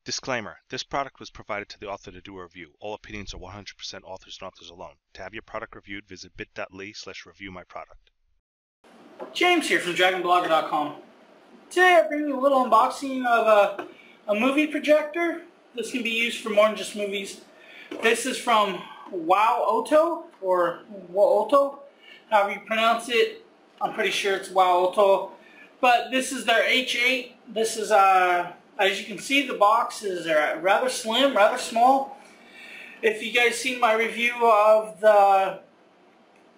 Disclaimer: this product was provided to the author to do a review. All opinions are 100% authors and authors alone. To have your product reviewed, visit bit.ly/reviewmyproduct. James here from DragonBlogger.com. Today I bring you a little unboxing of a movie projector. This can be used for more than just movies. This is from WOWOTO, or WOWOTO, however you pronounce it. I'm pretty sure it's WOWOTO. But this is their H8. This is, as you can see, the box is rather slim, rather small. If you guys seen my review of the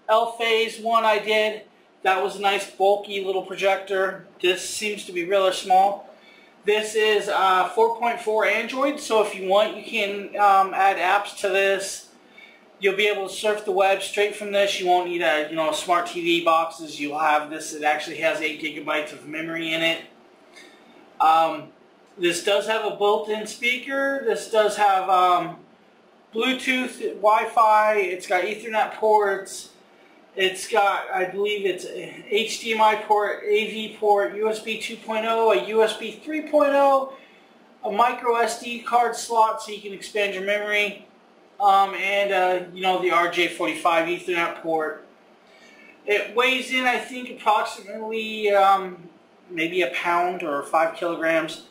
L-Phase one I did, that was a nice bulky little projector. This seems to be rather small. This is 4.4 Android, so if you want, you can add apps to this. You'll be able to surf the web straight from this. You won't need a smart TV boxes. You'll have this. It actually has 8 GB of memory in it. This does have a built-in speaker. This does have Bluetooth, Wi-Fi. It's got Ethernet ports. It's got, I believe it's a HDMI port, AV port, USB 2.0, a USB 3.0, a micro SD card slot so you can expand your memory, and the RJ45 Ethernet port. It weighs in, I think, approximately maybe a pound or 5 kilograms.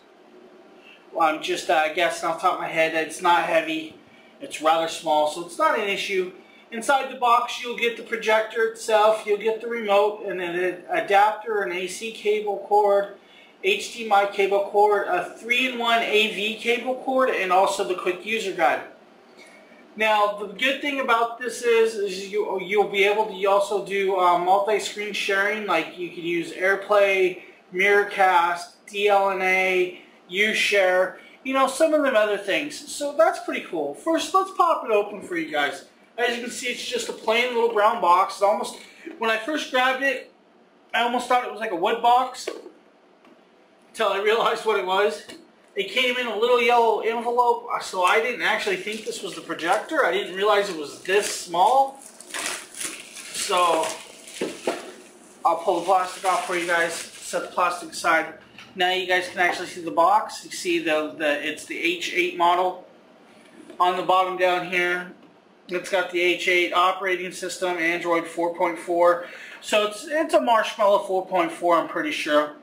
Well, I'm just guessing off the top of my head that it's not heavy. It's rather small, so it's not an issue. Inside the box, you'll get the projector itself, you'll get the remote, and an adapter, an AC cable cord, HDMI cable cord, a 3-in-1 AV cable cord, and also the quick user guide. Now, the good thing about this is you'll be able to also do multi-screen sharing, like you can use AirPlay, Miracast, DLNA, UShare, some of them other things. So that's pretty cool. First, let's pop it open for you guys. As you can see, it's just a plain little brown box. When I first grabbed it, I almost thought it was like a wood box until I realized what it was. It came in a little yellow envelope, so I didn't actually think this was the projector. I didn't realize it was this small. So I'll pull the plastic off for you guys, set the plastic aside. Now you guys can actually see the box. You see it's the H8 model. On the bottom down here, it's got the H8 operating system, Android 4.4. So it's a Marshmallow 4.4, I'm pretty sure.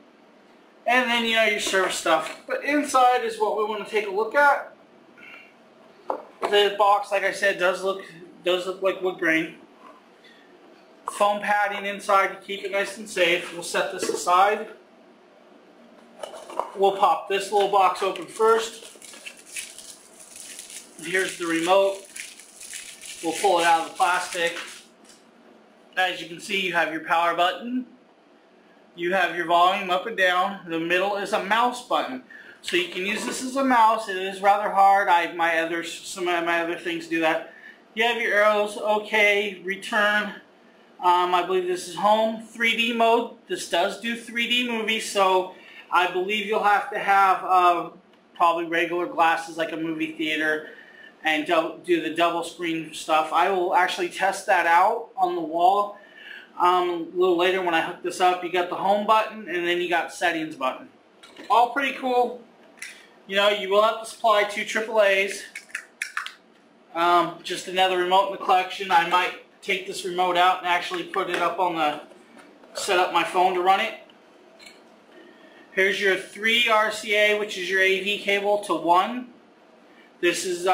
And then your service stuff. But inside is what we want to take a look at. The box, like I said, does look like wood grain. Foam padding inside to keep it nice and safe. We'll set this aside. We'll pop this little box open first. Here's the remote. We'll pull it out of the plastic. As you can see, you have your power button. You have your volume up and down. The middle is a mouse button. So you can use this as a mouse. It is rather hard. Some of my other things do that. You have your arrows, OK, return. I believe this is home. 3D mode. This does do 3D movies, so I believe you'll have to have probably regular glasses like a movie theater and do the double screen stuff. I will actually test that out on the wall a little later when I hook this up. You got the home button and then you got settings button. All pretty cool. You will have to supply 2 AAAs. Just another remote in the collection. I might take this remote out and actually put it up on set up my phone to run it. Here's your 3 RCA, which is your AV cable, to 1. This is,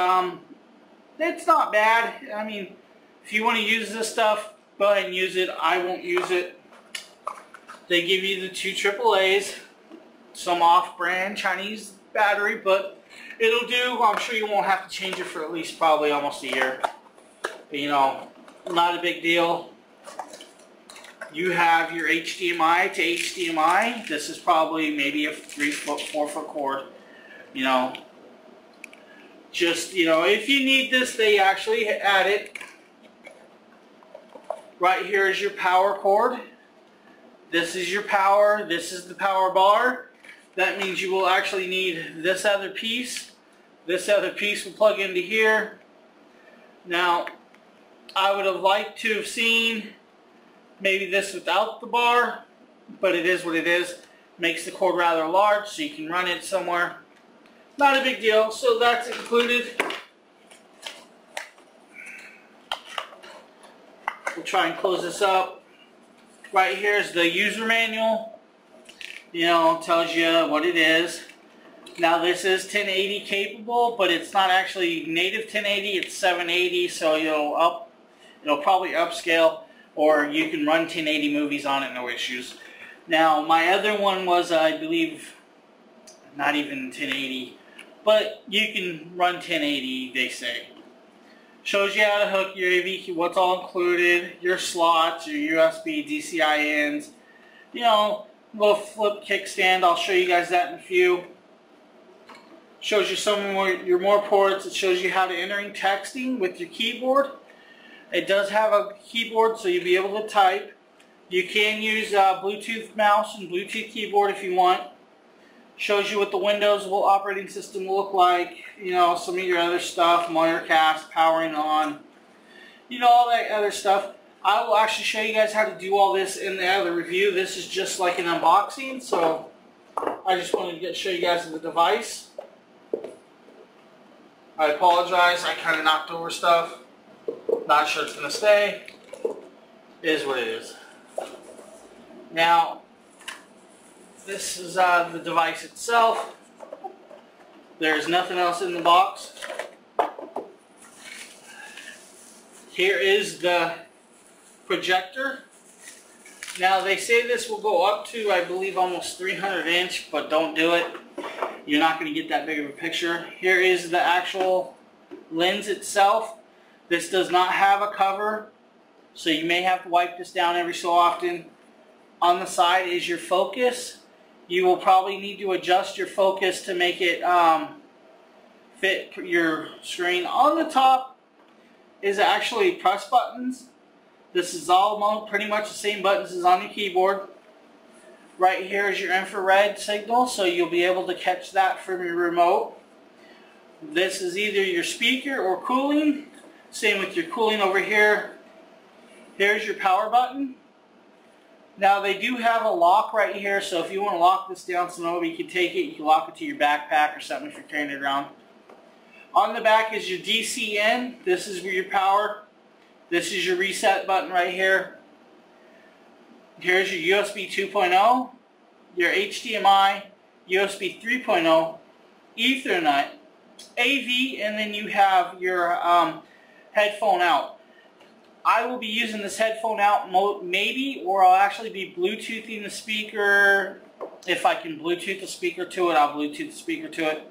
it's not bad. I mean, if you want to use this stuff, go ahead and use it. I won't use it. They give you the 2 AAAs, some off-brand Chinese battery, but it'll do. I'm sure you won't have to change it for at least probably almost a year. But, not a big deal. You have your HDMI to HDMI. This is probably maybe a 3-foot, 4-foot cord. If you need this, they actually add it. Right here is your power cord. This is your power. This is the power bar. That means you will actually need this other piece. This other piece will plug into here. Now, I would have liked to have seen maybe this without the bar, but it is what it is. Makes the cord rather large so you can run it somewhere. not a big deal. So that's included. We'll try and close this up. Right here is the user manual. You know, tells you what it is. Now this is 1080 capable, but it's not actually native 1080. It's 780, so it'll probably upscale, or you can run 1080 movies on it, no issues. Now my other one was, I believe, not even 1080, but you can run 1080, they say. Shows you how to hook your AV key, what's all included, your slots, your USB, DCI-ins, you know, little flip kickstand. I'll show you guys that in a few. Shows you some more your more ports. It shows you how to enter texting with your keyboard. It does have a keyboard, so you'll be able to type. You can use Bluetooth mouse and Bluetooth keyboard if you want. Shows you what the Windows operating system will look like. You know, some of your other stuff, Wirecast, powering on. You know, all that other stuff. I will actually show you guys how to do all this in the other review. This is just like an unboxing, so I just wanted to show you guys the device. I apologize, I kind of knocked over stuff. Not sure it's going to stay. It is what it is. Now, this is the device itself. There's nothing else in the box. Here is the projector. Now they say this will go up to, I believe, almost 300 inch, but don't do it. You're not going to get that big of a picture. Here is the actual lens itself. This does not have a cover, so you may have to wipe this down every so often. On the side is your focus. You will probably need to adjust your focus to make it fit your screen. On the top is actually press buttons. This is all pretty much the same buttons as on your keyboard. Right here is your infrared signal, so you'll be able to catch that from your remote. This is either your speaker or cooling. Same with your cooling over here. Here's your power button. Now they do have a lock right here, so if you want to lock this down so nobody can take it, you can lock it to your backpack or something if you're carrying it around. On the back is your DC in. This is where your power. This is your reset button right here. Here's your USB 2.0, your HDMI, USB 3.0, Ethernet, AV, and then you have your headphone out. I will be using this headphone out maybe, or I'll actually be Bluetoothing the speaker. If I can Bluetooth the speaker to it, I'll Bluetooth the speaker to it.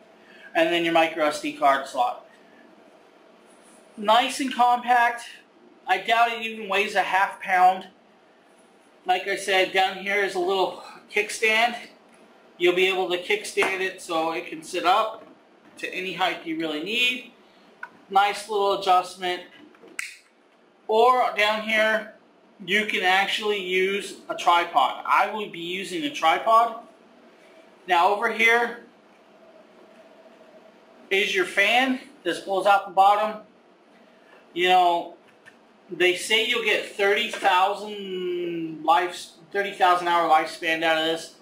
And then your micro SD card slot. Nice and compact. I doubt it even weighs a half pound. Like I said, down here is a little kickstand. You'll be able to kickstand it so it can sit up to any height you really need. Nice little adjustment. Or down here, you can actually use a tripod. I will be using a tripod. Now over here is your fan. This blows out the bottom. You know, they say you'll get 30,000 hour lifespan out of this.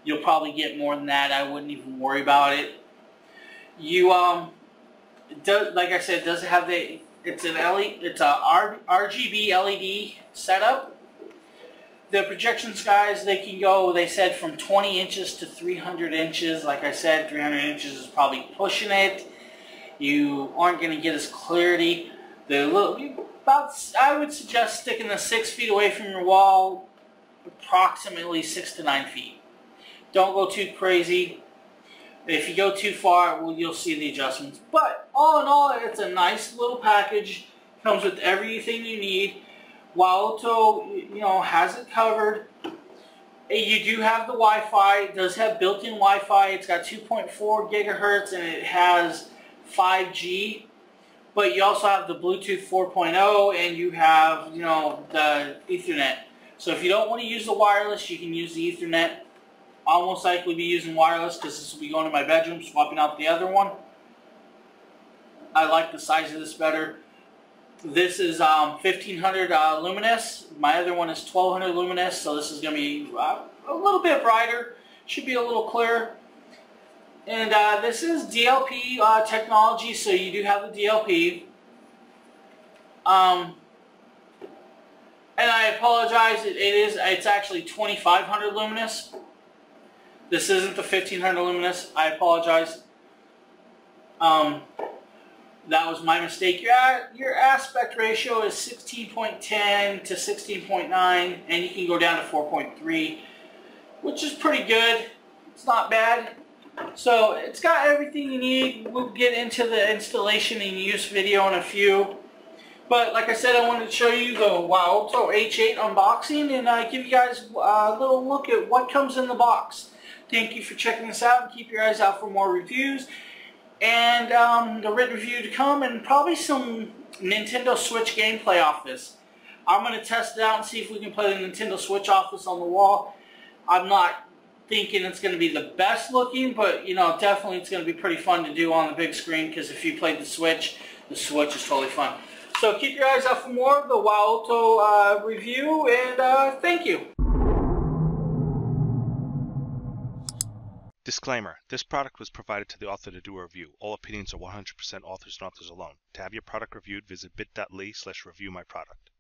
You'll probably get more than that. I wouldn't even worry about it. You like I said, it does have it's a RGB LED setup. The projections, guys, they can go, they said, from 20 inches to 300 inches. Like I said, 300 inches is probably pushing it. You aren't going to get as clarity. I would suggest sticking the 6 feet away from your wall, approximately 6 to 9 feet. Don't go too crazy. If you go too far, well, you'll see the adjustments. But all in all, it's a nice little package. Comes with everything you need. WOWOTO, you know, has it covered. You do have the Wi-Fi. It does have built-in Wi-Fi. It's got 2.4 gigahertz and it has 5G. But you also have the Bluetooth 4.0 and you have, you know, the Ethernet. So if you don't want to use the wireless, you can use the Ethernet. I'll most likely be using wireless because this will be going to my bedroom, swapping out the other one. I like the size of this better. This is 1500 luminous. My other one is 1200 luminous, so this is going to be a little bit brighter. Should be a little clearer. And this is DLP technology, so you do have the DLP. And I apologize, it's actually 2500 luminous. This isn't the 1500 luminous. I apologize. That was my mistake. Your aspect ratio is 16.10 to 16.9, and you can go down to 4.3, which is pretty good. It's not bad. So it's got everything you need. We'll get into the installation and use video in a few. But like I said, I wanted to show you the WOWOTO H8 unboxing and give you guys a little look at what comes in the box. Thank you for checking this out, and keep your eyes out for more reviews. And the written review to come, and probably some Nintendo Switch gameplay off this. I'm going to test it out and see if we can play the Nintendo Switch off this on the wall. I'm not thinking it's going to be the best looking, but you know, definitely it's going to be pretty fun to do on the big screen, because if you played the Switch is totally fun. So keep your eyes out for more of the WOWOTO review, and thank you. Disclaimer: this product was provided to the author to do a review. All opinions are 100% authors and authors alone. To have your product reviewed, visit bit.ly/reviewmyproduct.